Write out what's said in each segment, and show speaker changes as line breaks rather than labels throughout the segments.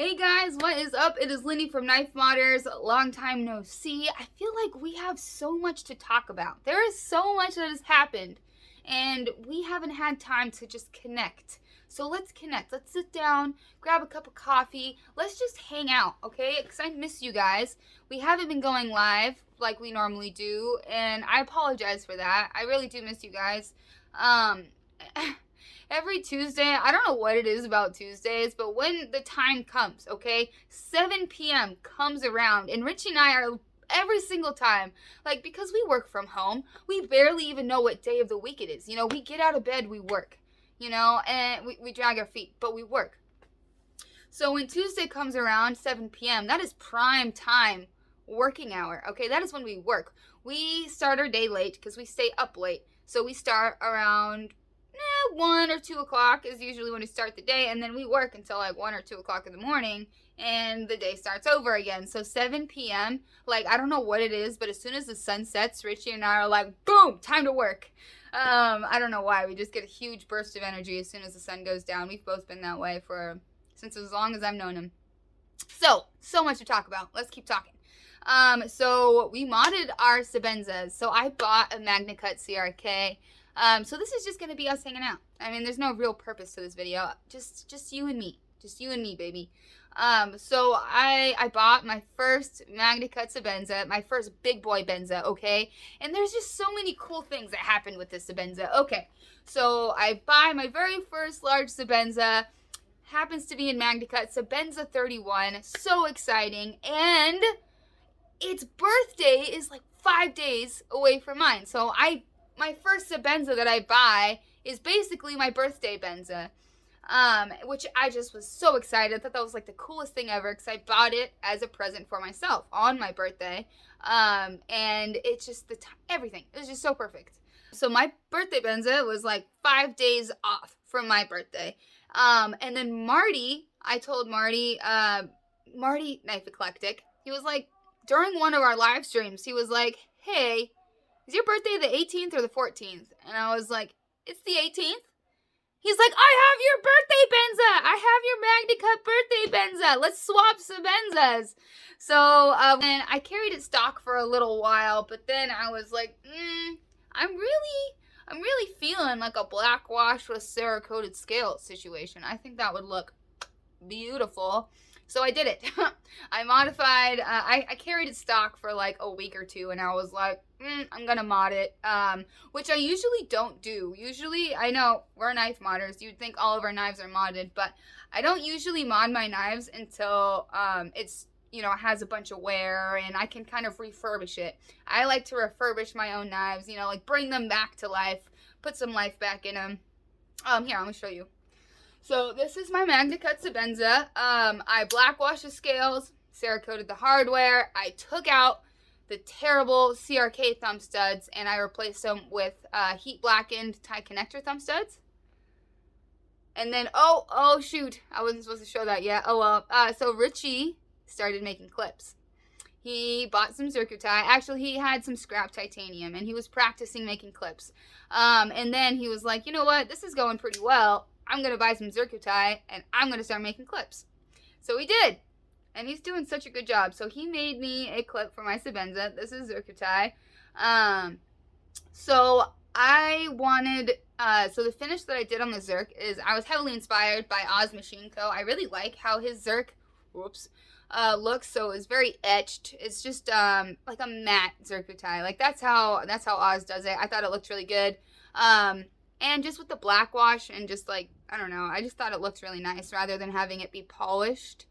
Hey guys, what is up? It is Lindy from Knife Modders. Long time no see. I feel like we have so much to talk about. There is so much that has happened, and we haven't had time to just connect. So let's connect. Let's sit down, grab a cup of coffee. Let's just hang out, okay? Because I miss you guys. We haven't been going live like we normally do, and I apologize for that. I really do miss you guys. Every Tuesday, I don't know what it is about Tuesdays, but when the time comes, okay, 7 p.m. comes around, and Richie and I are every single time, like, because we work from home, we barely even know what day of the week it is. You know, we get out of bed, we work, you know, and we drag our feet, but we work. So when Tuesday comes around, 7 p.m., that is prime time working hour, okay? That is when we work. We start our day late because we stay up late. So we start around 1 or 2 o'clock is usually when we start the day, and then we work until like 1 or 2 o'clock in the morning, and the day starts over again. So 7 p.m., like, I don't know what it is, but as soon as the sun sets, Richie and I are like, boom, time to work. I don't know why. We just get a huge burst of energy as soon as the sun goes down. We've both been that way since as long as I've known him. So much to talk about. Let's keep talking. So we modded our Sabenzas. So I bought a MagnaCut CRK. So this is just going to be us hanging out. I mean, there's no real purpose to this video. Just you and me. Just you and me, baby. So I bought my first MagnaCut Sabenza, my first big boy Benza, okay? And there's just so many cool things that happened with this Sabenza. Okay, so I buy my very first large Sabenza. Happens to be in MagnaCut, Sabenza 31. So exciting. And its birthday is like 5 days away from mine. So my first Benza that I buy is basically my birthday Benza, which I just was so excited. I thought that was like the coolest thing ever because I bought it as a present for myself on my birthday, and it's just everything. It was just so perfect. So my birthday Benza was like 5 days off from my birthday, and then I told Marty, Knife Eclectic, he was like, during one of our live streams, he was like, hey, is your birthday the 18th or the 14th? And I was like, it's the 18th. He's like, I have your birthday Benza. I have your MagnaCut birthday Benza. Let's swap some Benzas. So and I carried it stock for a little while, but then I was like, I'm really feeling like a black wash with Cerakoted scale situation. I think that would look beautiful. So I did it. I modified, I carried it stock for like a week or two, and I was like, I'm gonna mod it, which I usually don't do. Usually, I know we're knife modders, you'd think all of our knives are modded, but I don't usually mod my knives until it's, you know, it has a bunch of wear and I can kind of refurbish it. I like to refurbish my own knives, you know, like bring them back to life, put some life back in them. Here, I'm gonna show you. So this is my MagnaCut Sabenza. I black washed the scales, Cerakoted the hardware. I took out the terrible CRK thumb studs and I replaced them with heat blackened tie connector thumb studs. And then, oh shoot, I wasn't supposed to show that yet. Oh well. So Richie started making clips. He bought some Zircuti. Actually, he had some scrap titanium and he was practicing making clips. And then he was like, you know what, this is going pretty well. I'm going to buy some Zircuti, and I'm going to start making clips. So he did, and he's doing such a good job. So he made me a clip for my Sabenza. This is Zircuti. So I wanted, so the finish that I did on the Zirc is, I was heavily inspired by Oz Machine Co. I really like how his Zirc, looks. So it's very etched. It's just, like a matte Zircuti. Like that's how Oz does it. I thought it looked really good. And just with the black wash and just like, I don't know, I just thought it looked really nice rather than having it be polished.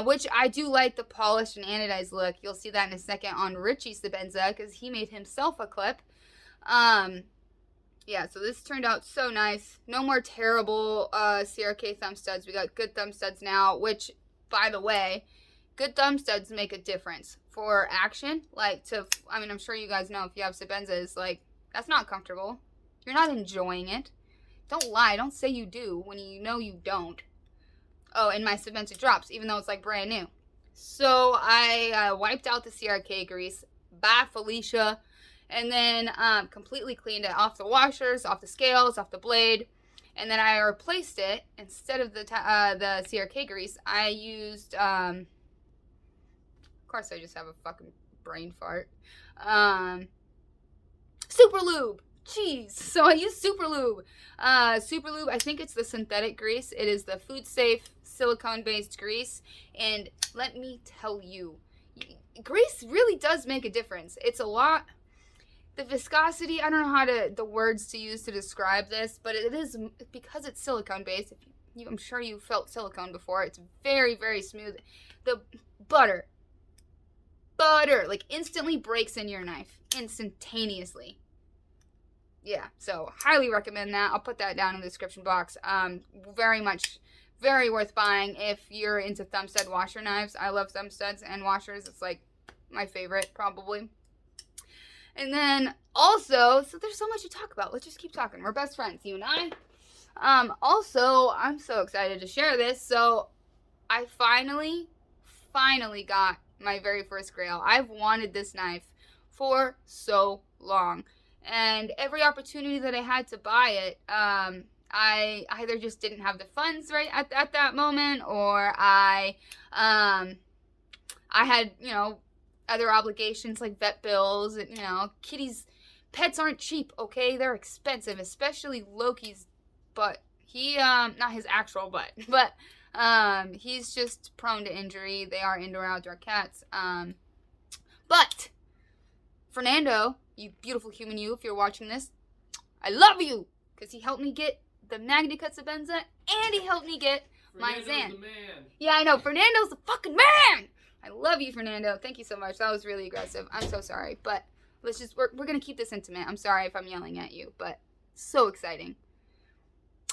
Which I do like the polished and anodized look. You'll see that in a second on Richie Sabenza because he made himself a clip. Yeah, so this turned out so nice. No more terrible CRK thumb studs. We got good thumb studs now, which, by the way, good thumb studs make a difference for action. Like, I mean, I'm sure you guys know if you have Sabenzas, like, that's not comfortable. You're not enjoying it. Don't lie. Don't say you do when you know you don't. Oh, and my Sabenza drops, even though it's like brand new. So I wiped out the CRK grease. Bye, Felicia. And then completely cleaned it off the washers, off the scales, off the blade. And then I replaced it, instead of the CRK grease, I used, of course I just have a fucking brain fart, Super Lube. Jeez. So I use Super Lube. Super Lube, I think it's the synthetic grease. It is the food safe silicone based grease. And let me tell you, grease really does make a difference. It's a lot. The viscosity, I don't know the words to use to describe this, but it is, because it's silicone based. I'm sure you felt silicone before. It's very, very smooth. The butter, like, instantly breaks in your knife. Instantaneously. Yeah, so highly recommend that. I'll put that down in the description box. Very worth buying if you're into thumb stud washer knives. I love thumb studs and washers. It's like my favorite, probably. And then also, so there's so much to talk about. Let's just keep talking. We're best friends, you and I. Also, I'm so excited to share this. So I finally got my very first Grail. I've wanted this knife for so long. And every opportunity that I had to buy it, I either just didn't have the funds right at that moment, or I had, other obligations like vet bills, and, pets aren't cheap, okay? They're expensive, especially Loki's butt. He, not his actual butt, but, he's just prone to injury. They are indoor-outdoor cats. But Fernando, you beautiful human, if you're watching this, I love you, because he helped me get the Magna Cutsabenza, and he helped me get my Zan.
The man.
Yeah, I know. Fernando's the fucking man. I love you, Fernando. Thank you so much. That was really aggressive. I'm so sorry, but we're going to keep this intimate. I'm sorry if I'm yelling at you, but so exciting.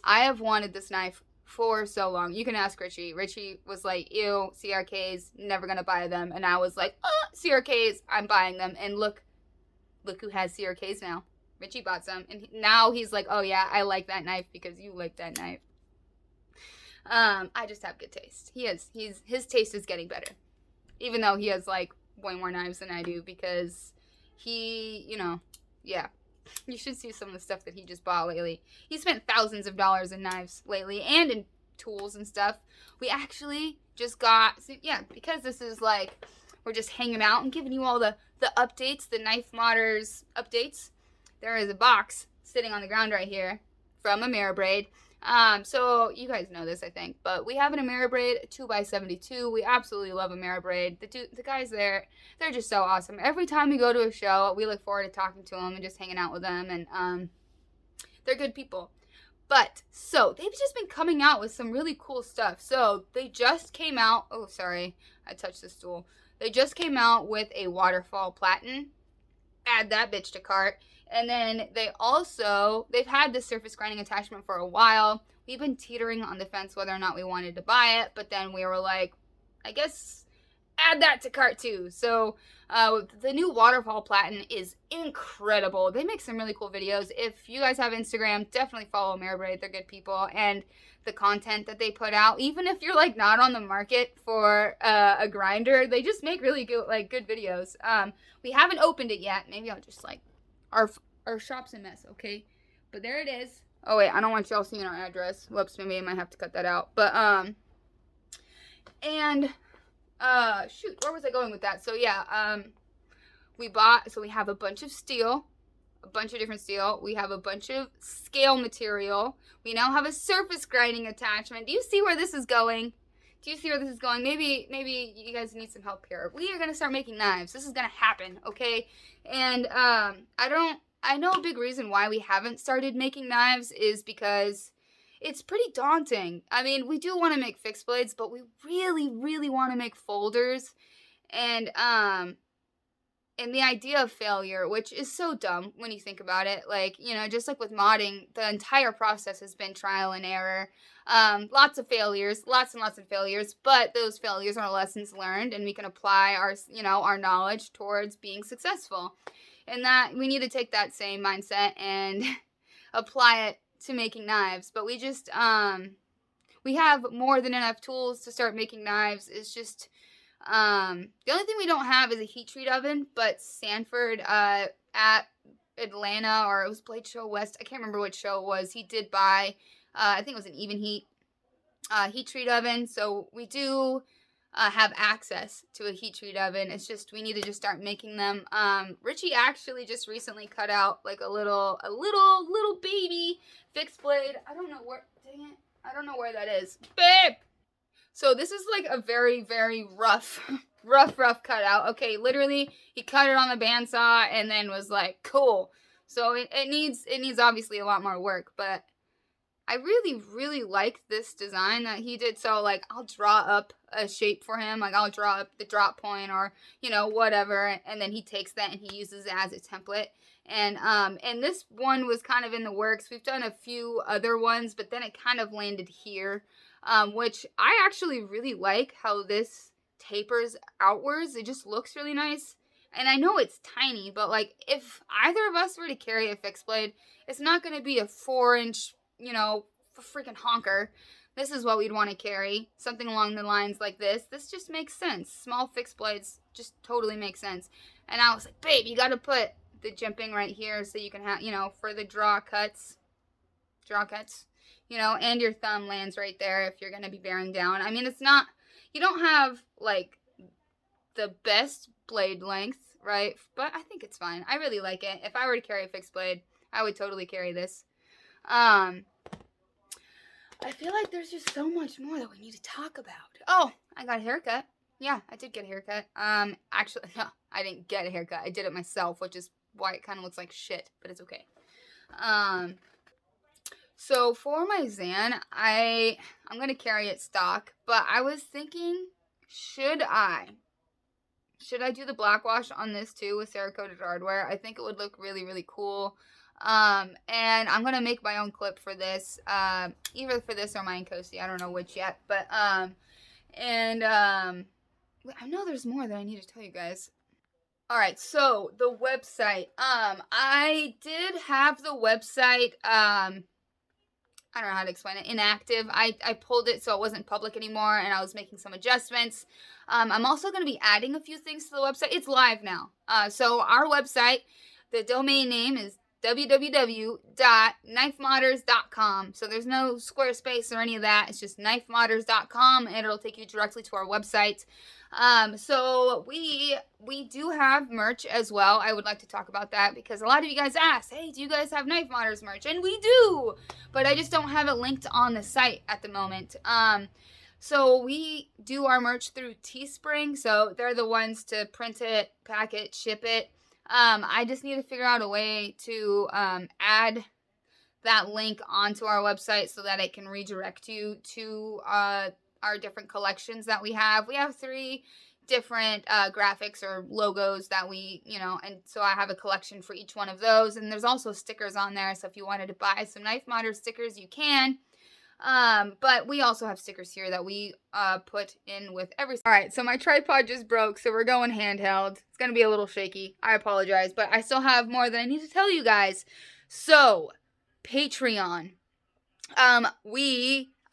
I have wanted this knife for so long. You can ask Richie. Richie was like, ew, CRKs, never going to buy them. And I was like, CRKs, I'm buying them. And look who has CRKs now. Richie bought some, and now he's like, oh yeah, I like that knife because you like that knife. I just have good taste. His taste is getting better, even though he has like way more knives than I do, because he, yeah, you should see some of the stuff that he just bought lately. He spent thousands of dollars in knives lately, and in tools and stuff. We actually just got, because this is like, we're just hanging out and giving you all the updates, the Knife Modders updates. There is a box sitting on the ground right here from Ameribraid. So you guys know this, I think, but we have an Ameribraid 2x72. We absolutely love Ameribraid. The guys there, they're just so awesome. Every time we go to a show, we look forward to talking to them and just hanging out with them, and they're good people. But, so, they've just been coming out with some really cool stuff. So, they just came out, oh, sorry, I touched the stool. They just came out with a waterfall platen. Add that bitch to cart. And then they've had this surface grinding attachment for a while. We've been teetering on the fence whether or not we wanted to buy it, but then we were like, I guess add that to cart too. So the new waterfall platen is incredible. They make some really cool videos. If you guys have Instagram, definitely follow Ameribraid. They're good people. And the content that they put out, even if you're like not on the market for a grinder, they just make really good videos. We haven't opened it yet. Maybe I'll just like, our shop's a mess, okay? But there it is. Oh wait, I don't want y'all seeing our address. Whoops, maybe I might have to cut that out. But shoot, where was I going with that? So yeah, we have a bunch of steel, a bunch of different steel. We have a bunch of scale material. We now have a surface grinding attachment. Do you see where this is going? Do you see where this is going? Maybe you guys need some help here. We are going to start making knives. This is going to happen, okay? And I know a big reason why we haven't started making knives is because it's pretty daunting. I mean, we do want to make fixed blades, but we really, really want to make folders. And the idea of failure, which is so dumb when you think about it, like, just like with modding, the entire process has been trial and error. Lots of failures, lots and lots of failures, but those failures are lessons learned, and we can apply our knowledge towards being successful. And that we need to take that same mindset and apply it to making knives. But we just, we have more than enough tools to start making knives. It's just, the only thing we don't have is a heat treat oven, but Sanford, at Atlanta, or it was Blade Show West, I can't remember which show it was, he did buy, I think it was an even heat heat treat oven. So we do have access to a heat treat oven. It's just we need to just start making them. Richie actually just recently cut out like a little baby fixed blade. I don't know where. Dang it! I don't know where that is, babe. So this is like a very rough, rough cutout. Okay, literally he cut it on the bandsaw and then was like, cool. So it needs obviously a lot more work, but I really like this design that he did. So like I'll draw up a shape for him. Like I'll draw up the drop point or, you know, whatever. And then he takes that and he uses it as a template. And this one was kind of in the works. We've done a few other ones, but then it kind of landed here, which I actually really like how this tapers outwards. It just looks really nice. And I know it's tiny, but like if either of us were to carry a fixed blade, it's not going to be a 4-inch, you know, freaking honker. This is what we'd want to carry. Something along the lines like this. This just makes sense. Small fixed blades just totally make sense. And I was like, babe, you got to put the jimping right here so you can have, you know, for the draw cuts, you know, and your thumb lands right there if you're going to be bearing down. I mean, it's not, you don't have like the best blade length, right? But I think it's fine. I really like it. If I were to carry a fixed blade, I would totally carry this. I feel like there's just so much more that we need to talk about. Oh, I got a haircut. Yeah, I did get a haircut. Actually, no, I didn't get a haircut. I did it myself, which is why it kind of looks like shit, but it's okay. So for my Zan, I'm going to carry it stock, but I was thinking, should I do the black wash on this too with Cerakoted hardware? I think it would look really cool. And I'm going to make my own clip for this, either for this or my Coasty. I don't know which yet, but, I know there's more that I need to tell you guys. Alright, so the website, I did have the website, I don't know how to explain it, inactive. I pulled it so it wasn't public anymore, and I was making some adjustments. I'm also going to be adding a few things to the website. It's live now. So our website, the domain name is www.knifemodders.com. So there's no Squarespace or any of that. It's just knifemodders.com, and it'll take you directly to our website. So we do have merch as well. I would like to talk about that because a lot of you guys ask, hey, do you guys have Knife Modders merch? And we do, but I just don't have it linked on the site at the moment. So we do our merch through Teespring. So they're the ones to print it, pack it, ship it. I just need to figure out a way to add that link onto our website so that it can redirect you to our different collections that we have. We have 3 different graphics or logos that we, you know, and so I have a collection for each one of those. And there's also stickers on there. So if you wanted to buy some Knife Modder stickers, you can. But we also have stickers here that we put in with every. All right, so my tripod just broke, so we're going handheld. It's gonna be a little shaky. I apologize, but I still have more that I need to tell you guys. So, Patreon.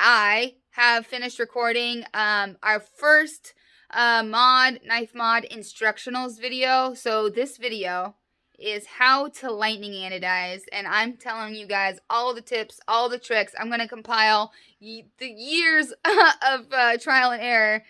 I have finished recording our first knife mod instructionals video. So this video is how to lightning anodize, and I'm telling you guys all the tips, all the tricks. I'm going to compile the years of trial and error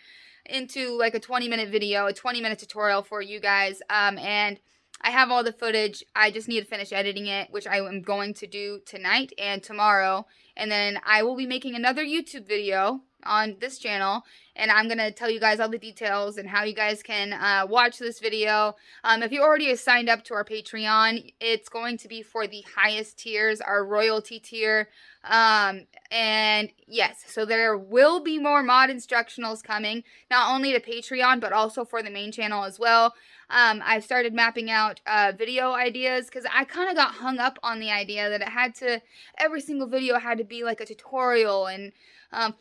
into like a 20-minute video, a 20-minute tutorial for you guys, and I have all the footage. I just need to finish editing it, which I am going to do tonight and tomorrow, and then I will be making another YouTube video on this channel, and I'm going to tell you guys all the details and how you guys can watch this video. If you already signed up to our Patreon, it's going to be for the highest tiers, our royalty tier. And yes, so there will be more mod instructionals coming, not only to Patreon, but also for the main channel as well. I've started mapping out video ideas because I kind of got hung up on the idea that every single video had to be like a tutorial and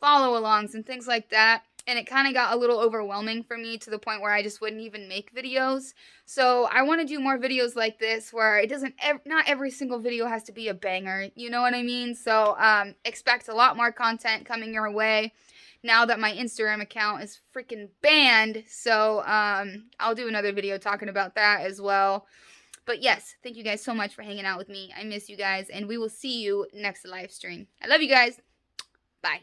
follow-alongs and things like that, and it kind of got a little overwhelming for me to the point where I just wouldn't even make videos. So I want to do more videos like this where it doesn't, not every single video has to be a banger, you know what I mean? So expect a lot more content coming your way now that my Instagram account is freaking banned. So I'll do another video talking about that as well. But yes, thank you guys so much for hanging out with me. I miss you guys, and we will see you next live stream. I love you guys. Bye.